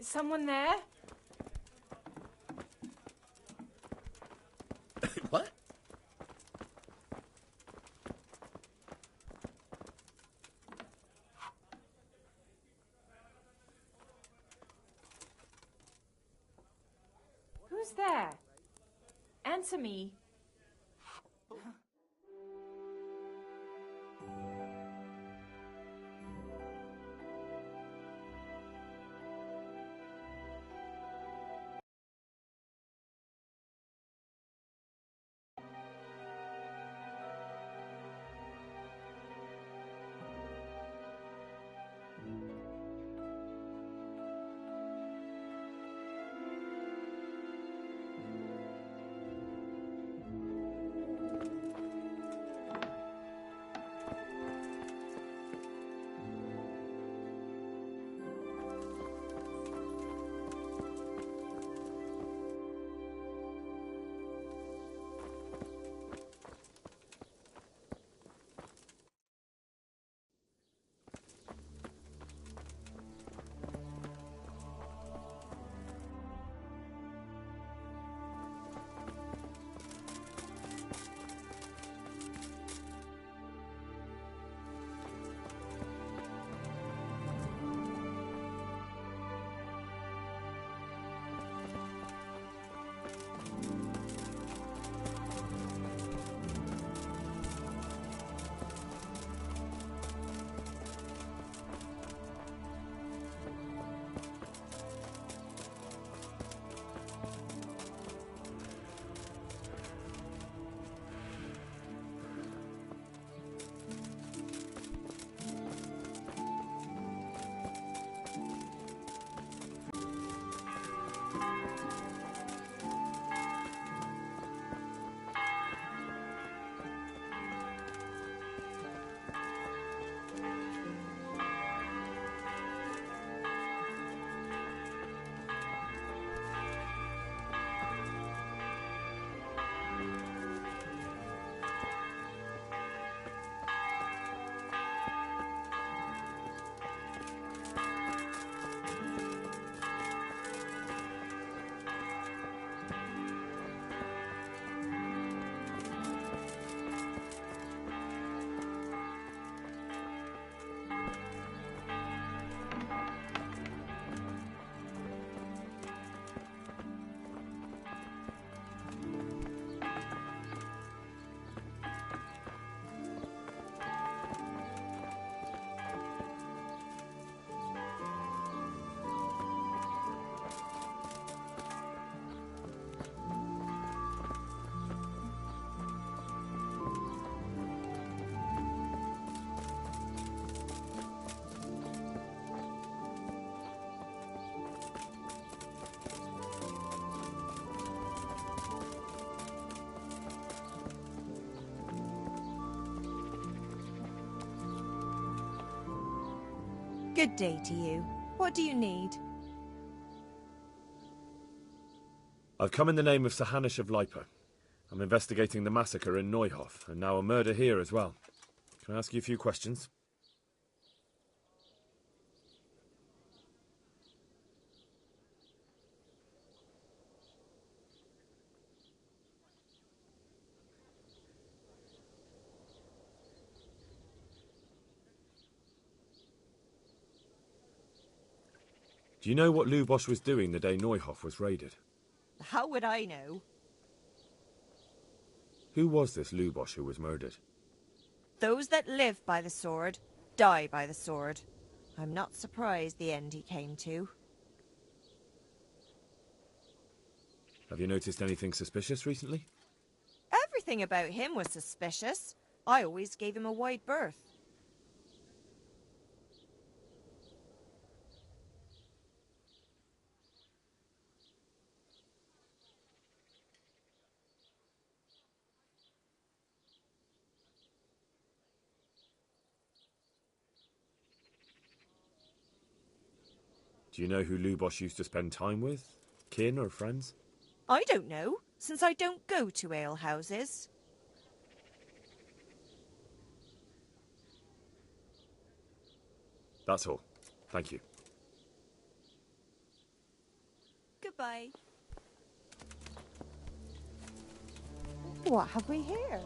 someone there? What? Who's there? Answer me. Good day to you. What do you need? I've come in the name of Sir Hanish of Lipa. I'm investigating the massacre in Neuhof, and now a murder here as well. Can I ask you a few questions? Do you know what Lubosch was doing the day Neuhof was raided? How would I know? Who was this Lubosch who was murdered? Those that live by the sword, die by the sword. I'm not surprised the end he came to. Have you noticed anything suspicious recently? Everything about him was suspicious. I always gave him a wide berth. Do you know who Lubosch used to spend time with? Kin or friends? I don't know, since I don't go to alehouses. That's all. Thank you. Goodbye. What have we here?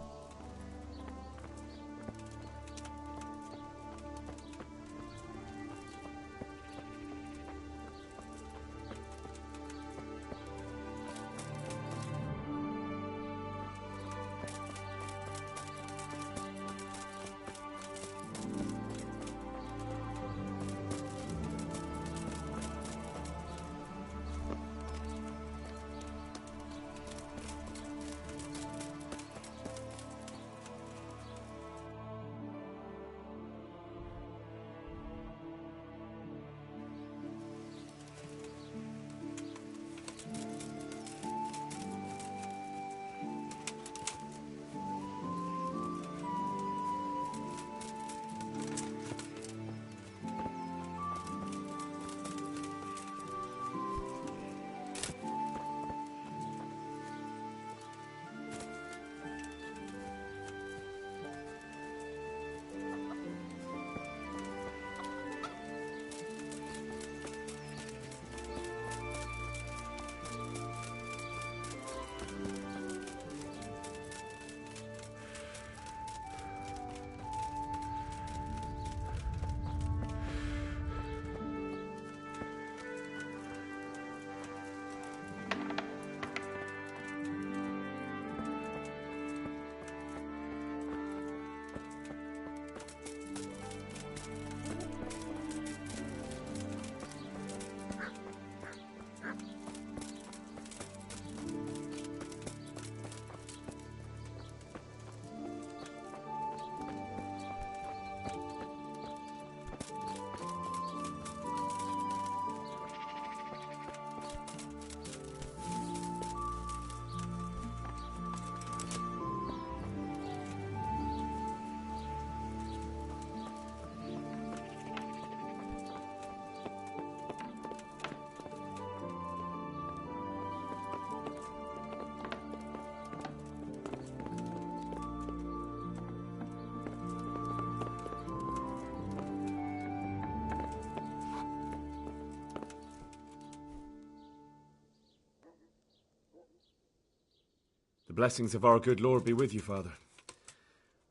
The blessings of our good Lord be with you, Father.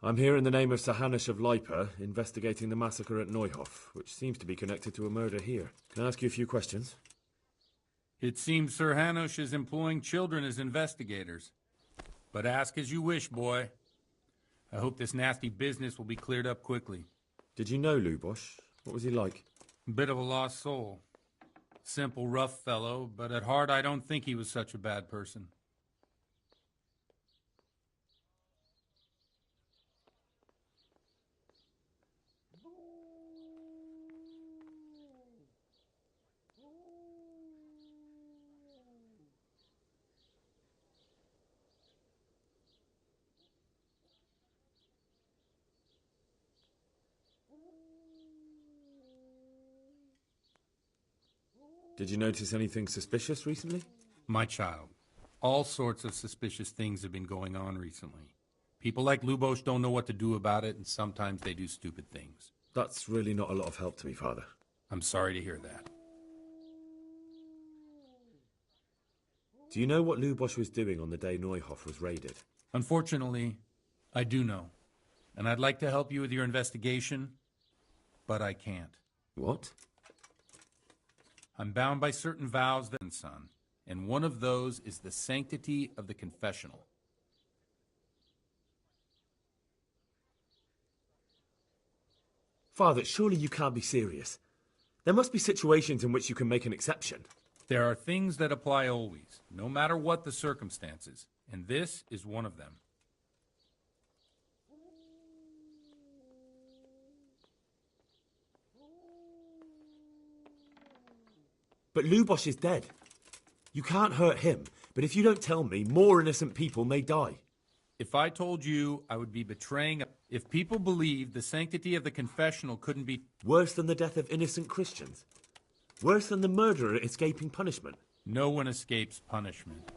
I'm here in the name of Sir Hanish of Lipa, investigating the massacre at Neuhof, which seems to be connected to a murder here. Can I ask you a few questions? It seems Sir Hanush is employing children as investigators. But ask as you wish, boy. I hope this nasty business will be cleared up quickly. Did you know Lubosh? What was he like? A bit of a lost soul. Simple, rough fellow, but at heart I don't think he was such a bad person. Did you notice anything suspicious recently? My child, all sorts of suspicious things have been going on recently. People like Lubosh don't know what to do about it, and sometimes they do stupid things. That's really not a lot of help to me, Father. I'm sorry to hear that. Do you know what Lubosh was doing on the day Neuhof was raided? Unfortunately, I do know. And I'd like to help you with your investigation, but I can't. What? I'm bound by certain vows that, son, and one of those is the sanctity of the confessional. Father, surely you can't be serious. There must be situations in which you can make an exception. There are things that apply always, no matter what the circumstances, and this is one of them. But Lubosh is dead. You can't hurt him, but if you don't tell me, more innocent people may die. If I told you, I would be betraying. If people believed the sanctity of the confessional couldn't be Worse than the death of innocent Christians? Worse than the murderer escaping punishment? No one escapes punishment.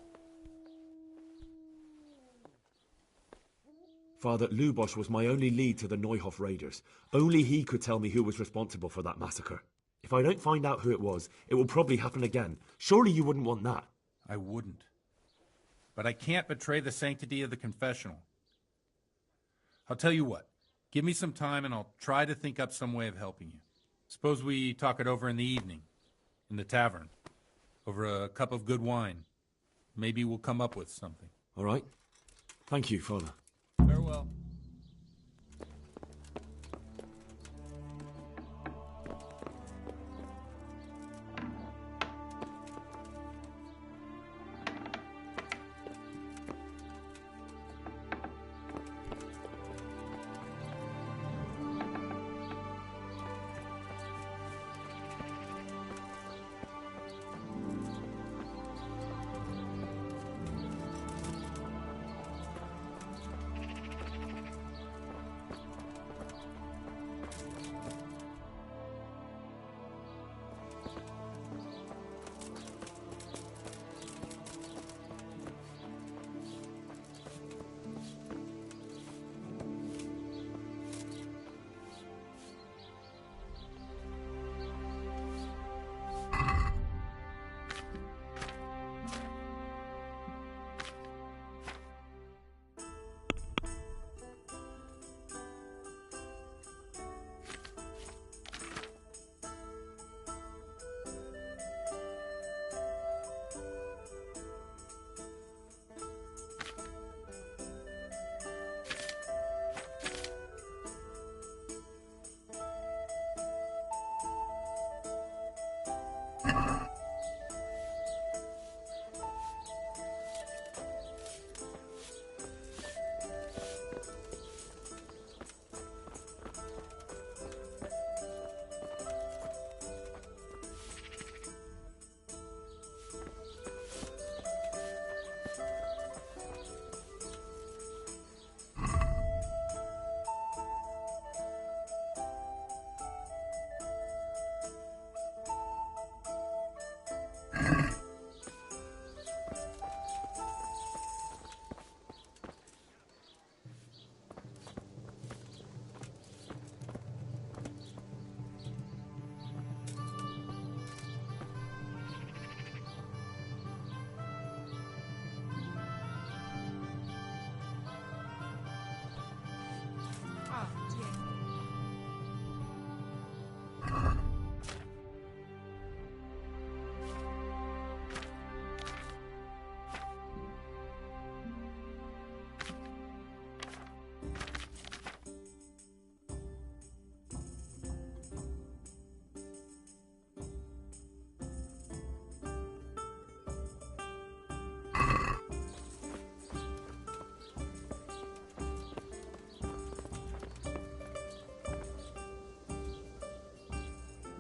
Father, Lubosh was my only lead to the Neuhof raiders. Only he could tell me who was responsible for that massacre. If I don't find out who it was, it will probably happen again. Surely you wouldn't want that. I wouldn't. But I can't betray the sanctity of the confessional. I'll tell you what. Give me some time and I'll try to think up some way of helping you. Suppose we talk it over in the evening, in the tavern, over a cup of good wine. Maybe we'll come up with something. All right. Thank you, Father. Farewell.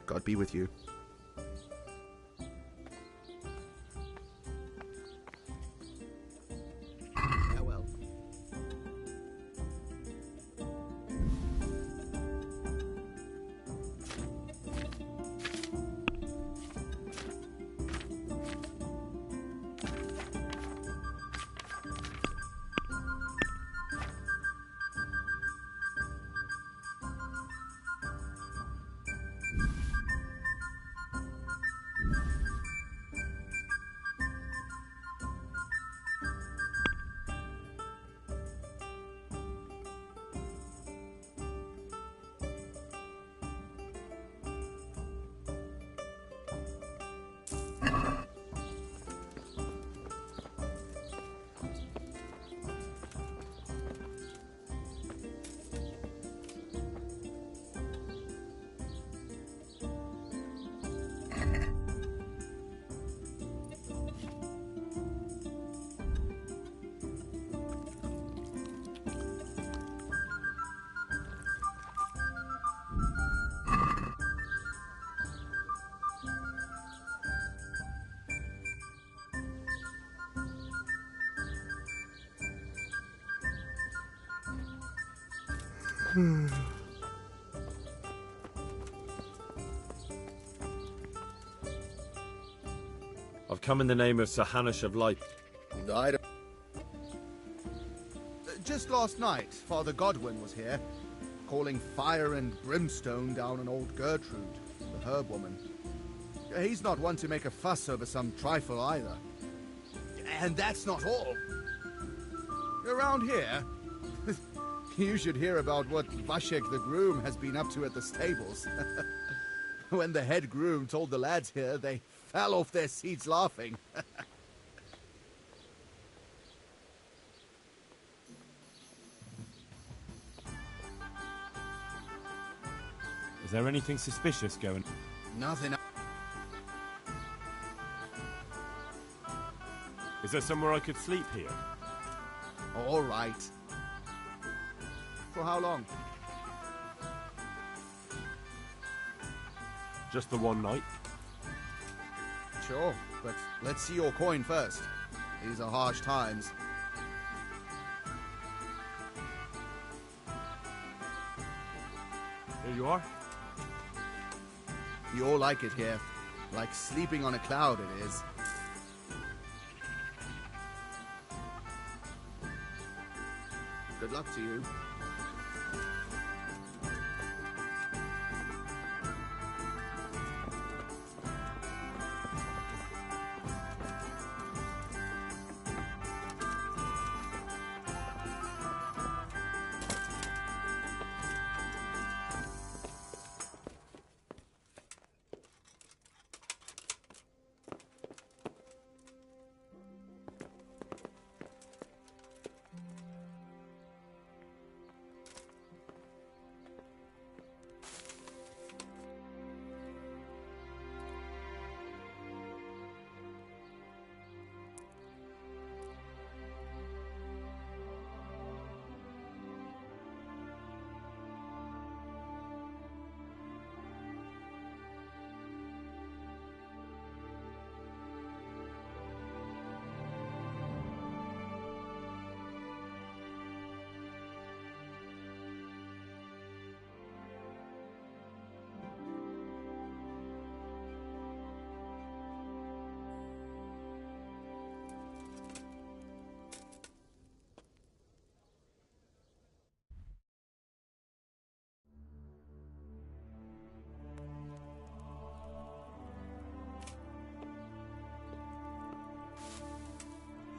God be with you. Farewell. I've come in the name of Sir Hanush of Light. I don't... Just last night, Father Godwin was here, calling fire and brimstone down on old Gertrude. herb-woman. He's not one to make a fuss over some trifle either. And that's not all. Around here, you should hear about what Vashek the groom has been up to at the stables. When the head groom told the lads here, they fell off their seats laughing. Is there anything suspicious going? Nothing. Is there somewhere I could sleep here? All right. For how long? Just the one night? Sure, but let's see your coin first. These are harsh times. Here you are. You all like it here. Like sleeping on a cloud it is. Good luck to you.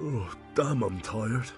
Oh, damn, I'm tired.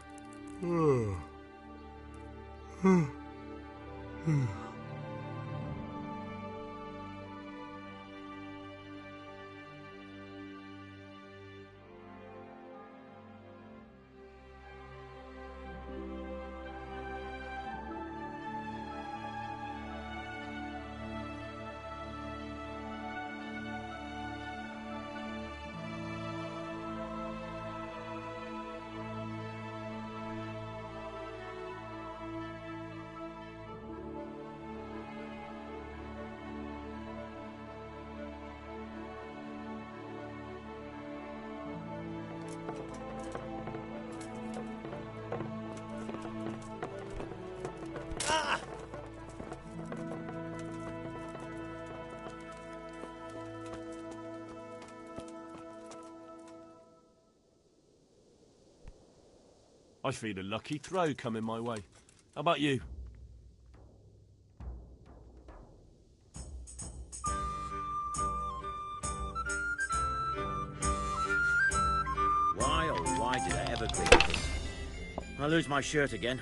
I feel a lucky throw coming my way. How about you? Why, oh why did I ever agree to this? I lose my shirt again.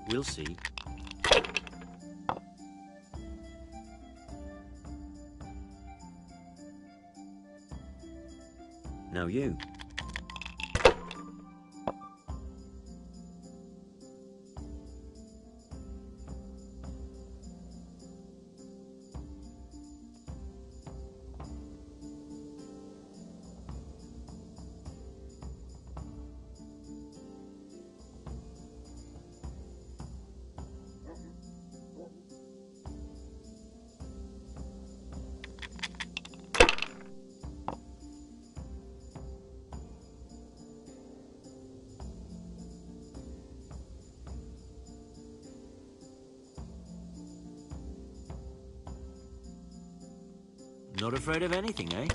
We'll see. Now you. Not afraid of anything, eh?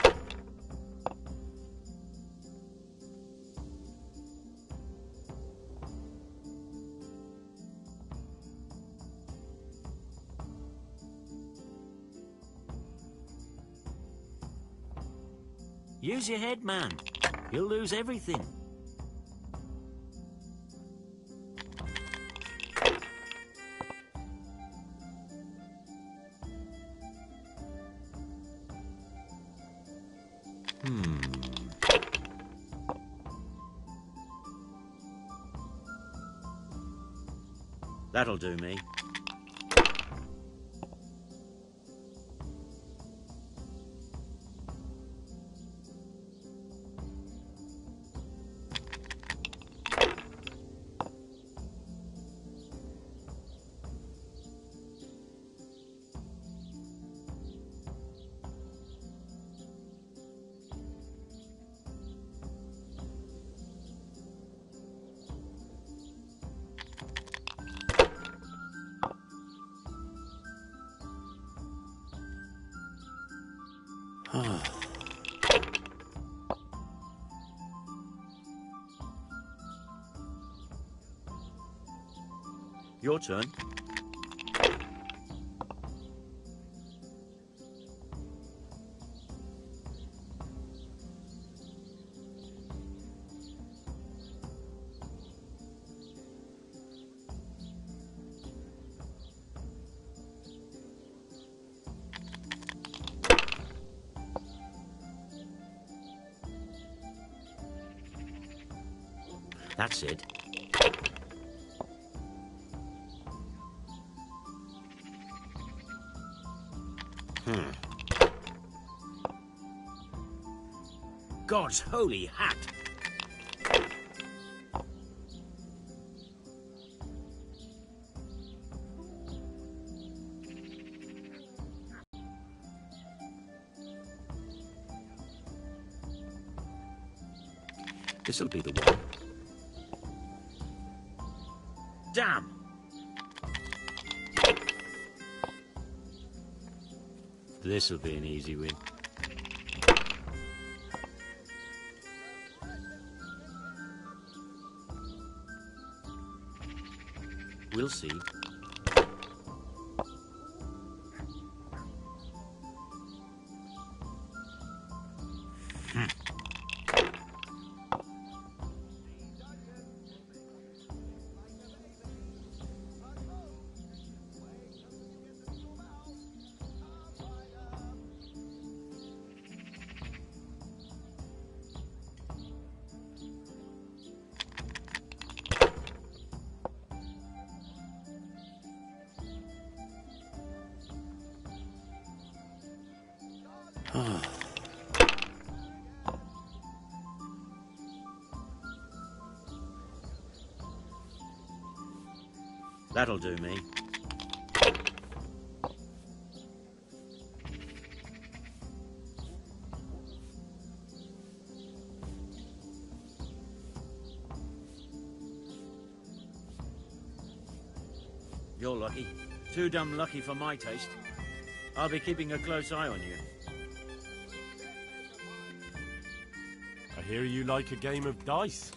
Use your head, man. You'll lose everything. That'll do me. Your turn. That's it. God's holy hat! This'll be the one. Damn! This'll be an easy win. We'll see. That'll do me. You're lucky. Too damn lucky for my taste. I'll be keeping a close eye on you. I hear you like a game of dice.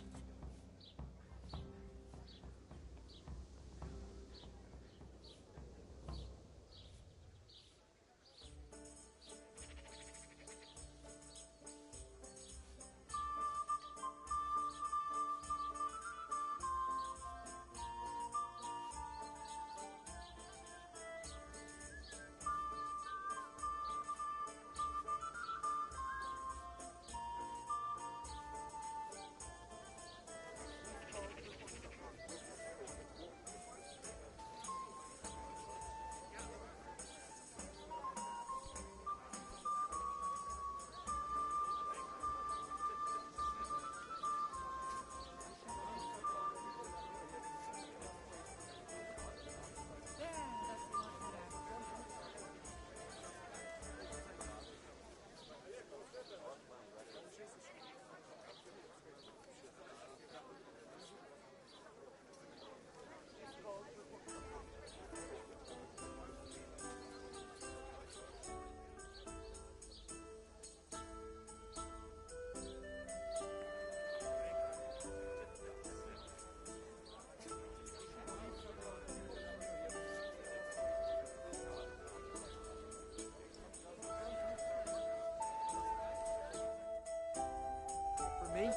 me.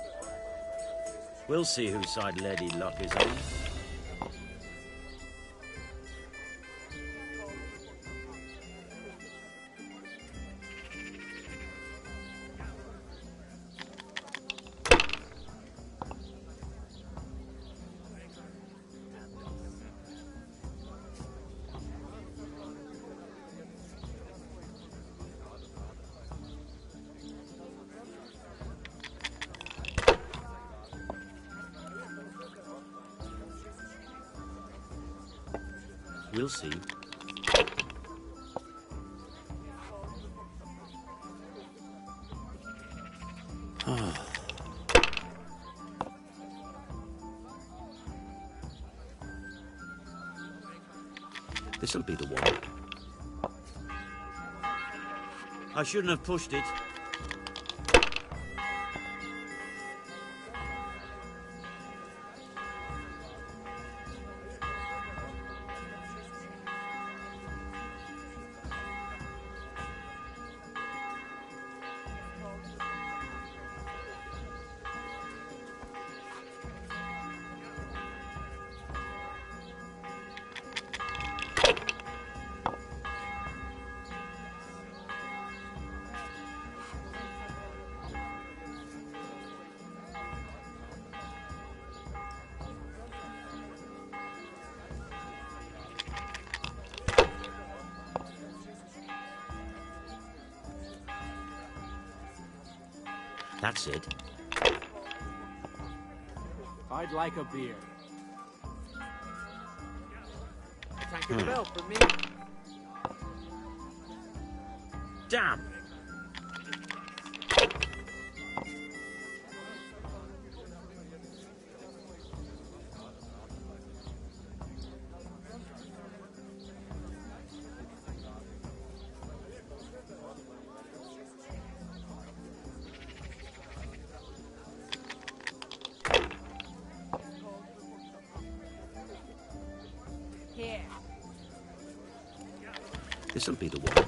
We'll see whose side Lady Luck is on. We'll see. This'll be the one. I shouldn't have pushed it. That's it. I'd like a beer. A tank of bell for me. Damn! Here. This'll be the one.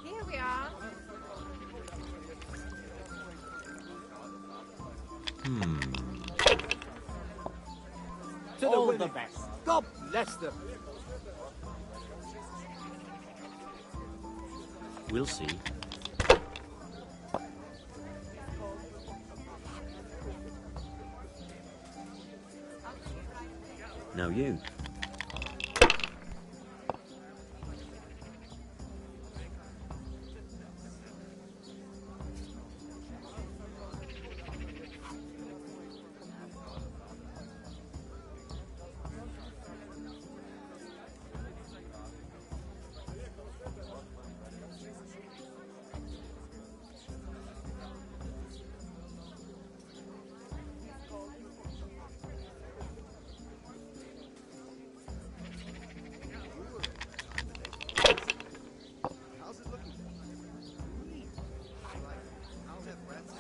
Here we are. To all the best. God bless them. We'll see. Now you. How's it looking? Neat. Like, I'll have rats.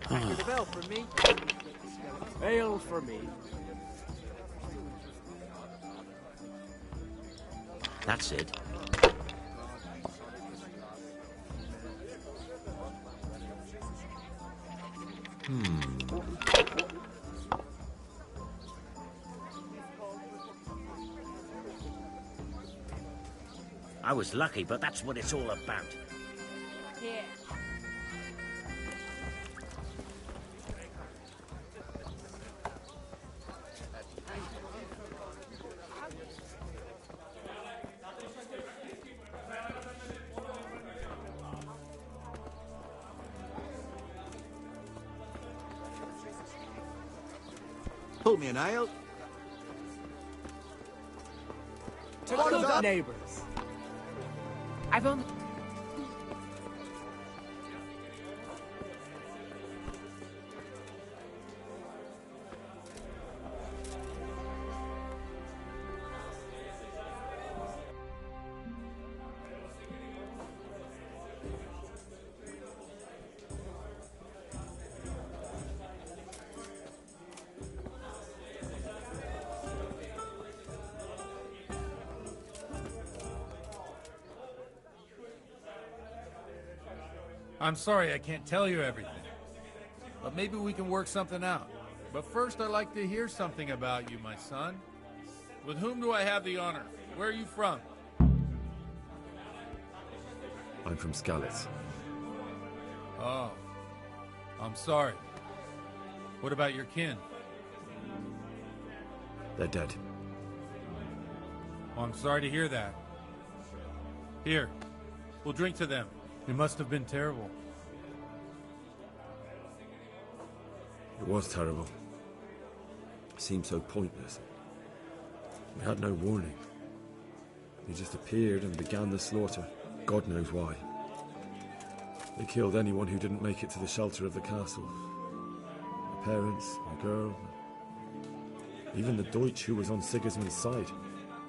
Tank of bell for me. Ale for me. That's it. I was lucky, but that's what it's all about. Here. Pull me an ale. To What good about- neighbors. I've only... I'm sorry I can't tell you everything. But maybe we can work something out. But first I'd like to hear something about you, my son. With whom do I have the honor? Where are you from? I'm from Skalitz. Oh. I'm sorry. What about your kin? They're dead. Oh, I'm sorry to hear that. Here, we'll drink to them. It must have been terrible. It was terrible. It seemed so pointless. We had no warning. They just appeared and began the slaughter. God knows why. They killed anyone who didn't make it to the shelter of the castle. My parents, my girl, even the Deutsch who was on Sigismund's side.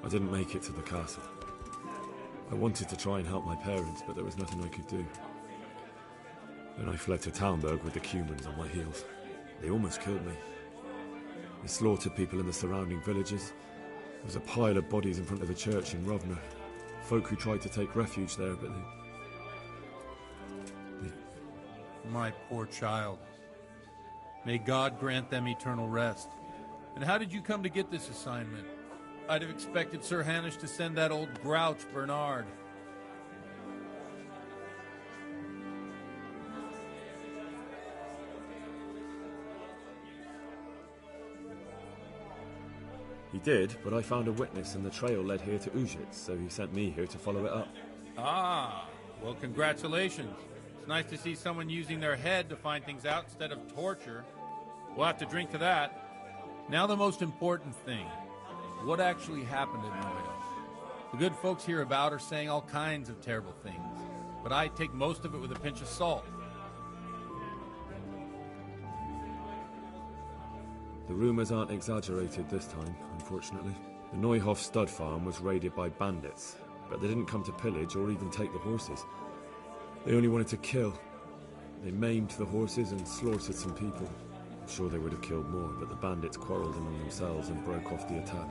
I didn't make it to the castle. I wanted to try and help my parents, but there was nothing I could do. Then I fled to Talmberg with the Cumans on my heels. They almost killed me. They slaughtered people in the surrounding villages. There was a pile of bodies in front of the church in Rovna. Folk who tried to take refuge there, but they... My poor child. May God grant them eternal rest. And how did you come to get this assignment? I'd have expected Sir Hanish to send that old grouch, Bernard. He did, but I found a witness and the trail led here to Ujitz, so he sent me here to follow it up. Ah, well, congratulations. It's nice to see someone using their head to find things out instead of torture. We'll have to drink to that. Now the most important thing. What actually happened at Neuhof? The good folks hereabout are saying all kinds of terrible things, but I take most of it with a pinch of salt. The rumours aren't exaggerated this time, unfortunately. The Neuhof stud farm was raided by bandits, but they didn't come to pillage or even take the horses. They only wanted to kill. They maimed the horses and slaughtered some people. I'm sure they would have killed more, but the bandits quarrelled among themselves and broke off the attack.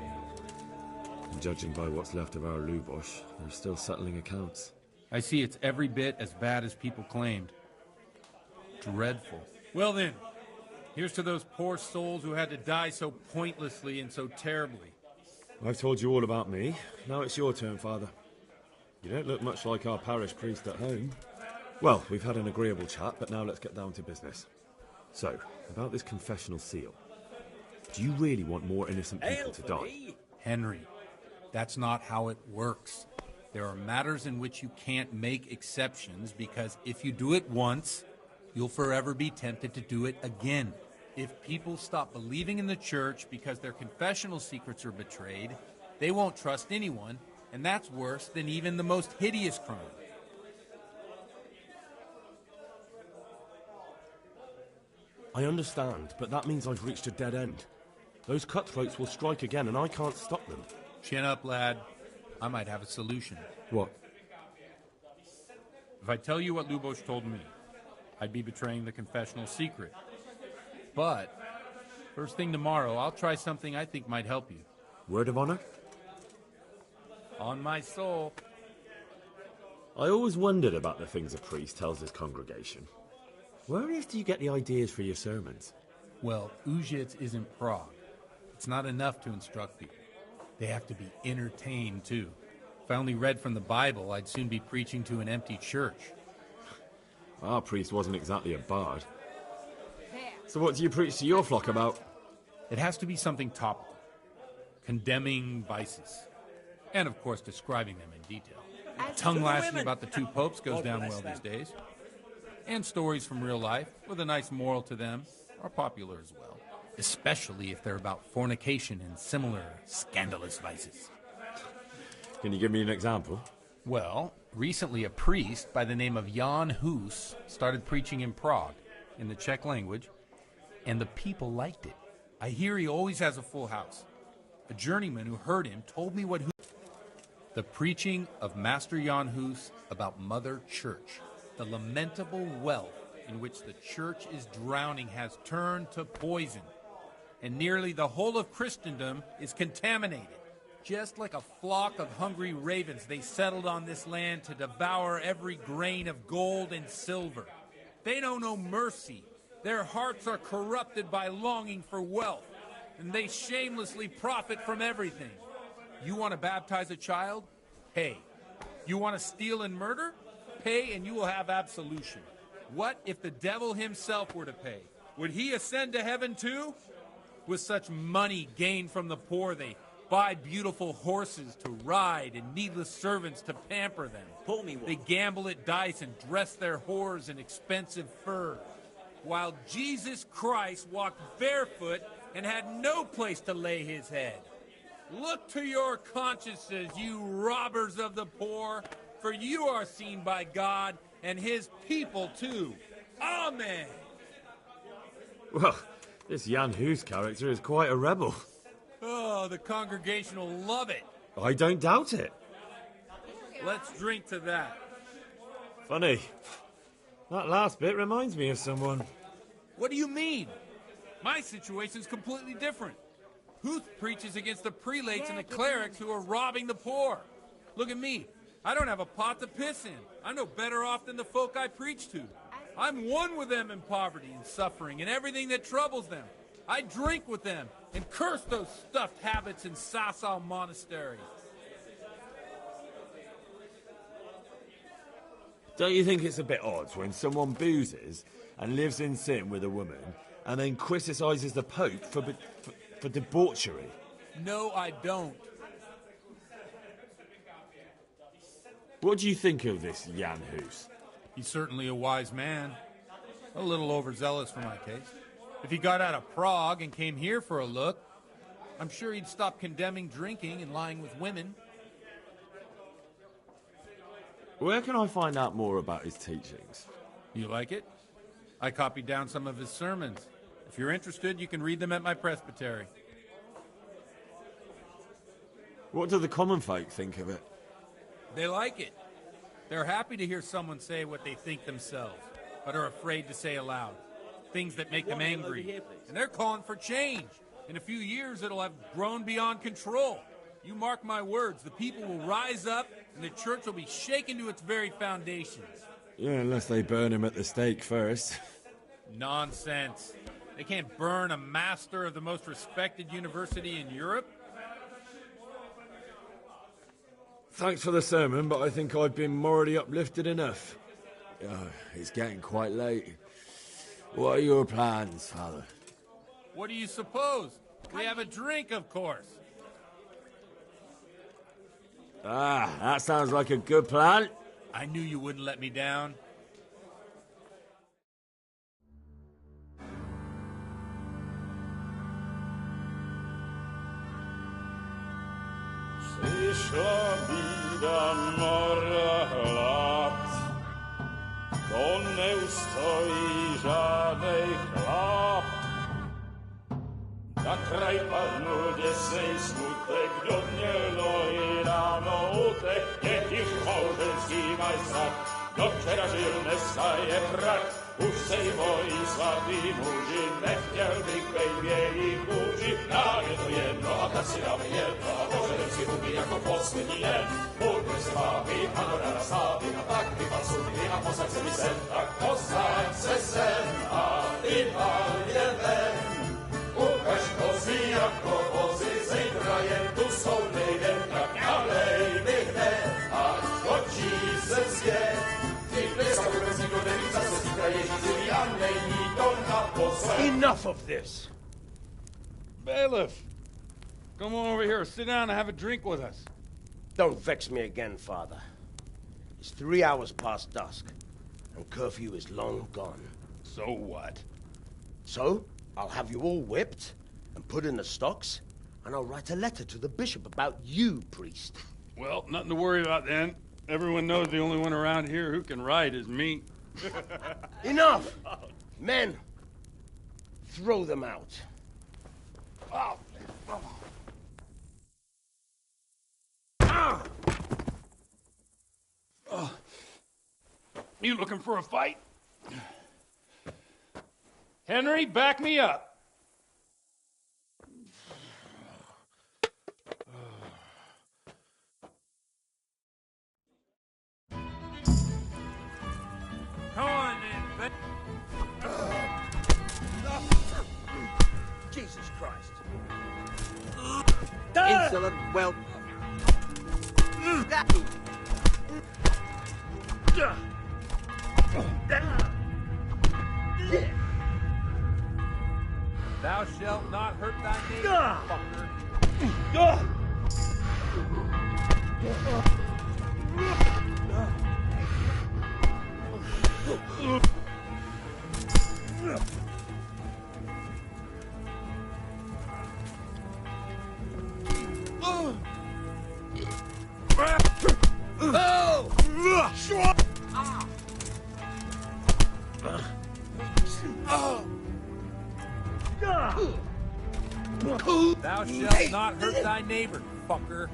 And judging by what's left of our Lubosh, they're still settling accounts. I see it's every bit as bad as people claimed. Dreadful. Well then, here's to those poor souls who had to die so pointlessly and so terribly. I've told you all about me. Now it's your turn, Father. You don't look much like our parish priest at home. Well, we've had an agreeable chat, but now let's get down to business. So, about this confessional seal. Do you really want more innocent people to die? Henry, that's not how it works. There are matters in which you can't make exceptions because if you do it once, you'll forever be tempted to do it again. If people stop believing in the church because their confessional secrets are betrayed, they won't trust anyone, and that's worse than even the most hideous crime. I understand, but that means I've reached a dead end. Those cutthroats will strike again, and I can't stop them. Chin up, lad. I might have a solution. What? If I tell you what Lubosh told me, I'd be betraying the confessional secret. But, first thing tomorrow, I'll try something I think might help you. Word of honor? On my soul. I always wondered about the things a priest tells his congregation. Where on earth do you get the ideas for your sermons? Well, Ujitz isn't Prague. It's not enough to instruct people. They have to be entertained, too. If I only read from the Bible, I'd soon be preaching to an empty church. Our priest wasn't exactly a bard. There. So what do you preach to your flock about? It has to be something topical, condemning vices, and of course describing them in detail. Tongue lashing about the two popes goes down well these days. And stories from real life, with a nice moral to them, are popular as well. Especially if they're about fornication and similar scandalous vices. Can you give me an example? Well, recently a priest by the name of Jan Hus started preaching in Prague, in the Czech language, and the people liked it. I hear he always has a full house. A journeyman who heard him told me what the preaching of Master Jan Hus about Mother Church, the lamentable wealth in which the church is drowning, has turned to poison, and nearly the whole of Christendom is contaminated. Just like a flock of hungry ravens, they settled on this land to devour every grain of gold and silver. They know no mercy. Their hearts are corrupted by longing for wealth, and they shamelessly profit from everything. You want to baptize a child? Pay. You want to steal and murder? Pay and you will have absolution. What if the devil himself were to pay? Would he ascend to heaven too? With such money gained from the poor, they buy beautiful horses to ride and needless servants to pamper them. Pull me one. They gamble at dice and dress their whores in expensive furs, while Jesus Christ walked barefoot and had no place to lay his head. Look to your consciences, you robbers of the poor, for you are seen by God and his people too. Amen. Well, this Jan Hus character is quite a rebel. Oh, the congregation will love it. I don't doubt it. Let's drink to that. Funny. That last bit reminds me of someone. What do you mean? My situation's completely different. Huth preaches against the prelates and the clerics who are robbing the poor. Look at me. I don't have a pot to piss in. I'm no better off than the folk I preach to. I'm one with them in poverty and suffering and everything that troubles them. I drink with them and curse those stuffed habits in Sasau monasteries. Don't you think it's a bit odd when someone boozes and lives in sin with a woman and then criticises the Pope for debauchery? No, I don't. What do you think of this Jan Hus? He's certainly a wise man. A little overzealous for my taste. If he got out of Prague and came here for a look, I'm sure he'd stop condemning drinking and lying with women. Where can I find out more about his teachings? You like it? I copied down some of his sermons. If you're interested, you can read them at my presbytery. What do the common folk think of it? They like it. They're happy to hear someone say what they think themselves, but are afraid to say aloud. Things that make them angry. And they're calling for change. In a few years, it'll have grown beyond control. You mark my words, the people will rise up and the church will be shaken to its very foundations. Yeah, unless they burn him at the stake first. Nonsense. They can't burn a master of the most respected university in Europe. Thanks for the sermon, but I think I've been morally uplifted enough. Oh, it's getting quite late. What are your plans, Father? What do you suppose? We have a drink, of course. Ah, that sounds like a good plan. I knew you wouldn't let me down. Przyszła bida mora lat, to nie ustoi żadnej chlap. Na kraj padł dziesięć smutek, do mnie loi rano utek, niech ich małżeński majstat, do wczera żylne staje prak. Už sejmoj svatý muži, nechtěl bych bej v jejich kůži. Nám je to jedno a tak si dáme jedno a požadem si huby jako poslední den. Buďme se vámi, ano rada stávy a tak vypal sudy a posaď se mi sem. Tak posaď se sem a vypal je ven. Ukaž kozy jako vozy, zítra je tu soudnej den, tak nalej mi hned. Enough of this! Bailiff! Come on over here, sit down and have a drink with us. Don't vex me again, Father. It's 3 hours past dusk, and curfew is long gone. So what? So, I'll have you all whipped, and put in the stocks, and I'll write a letter to the bishop about you, priest. Well, nothing to worry about then. Everyone knows the only one around here who can write is me. Enough! Men, throw them out. Oh. You looking for a fight? Henry, back me up. Come on, then. Jesus Christ. Insolent whelp. Thou shalt not hurt thy neighbor, fucker. Thou shalt not hurt thy neighbor, fucker.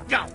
Go!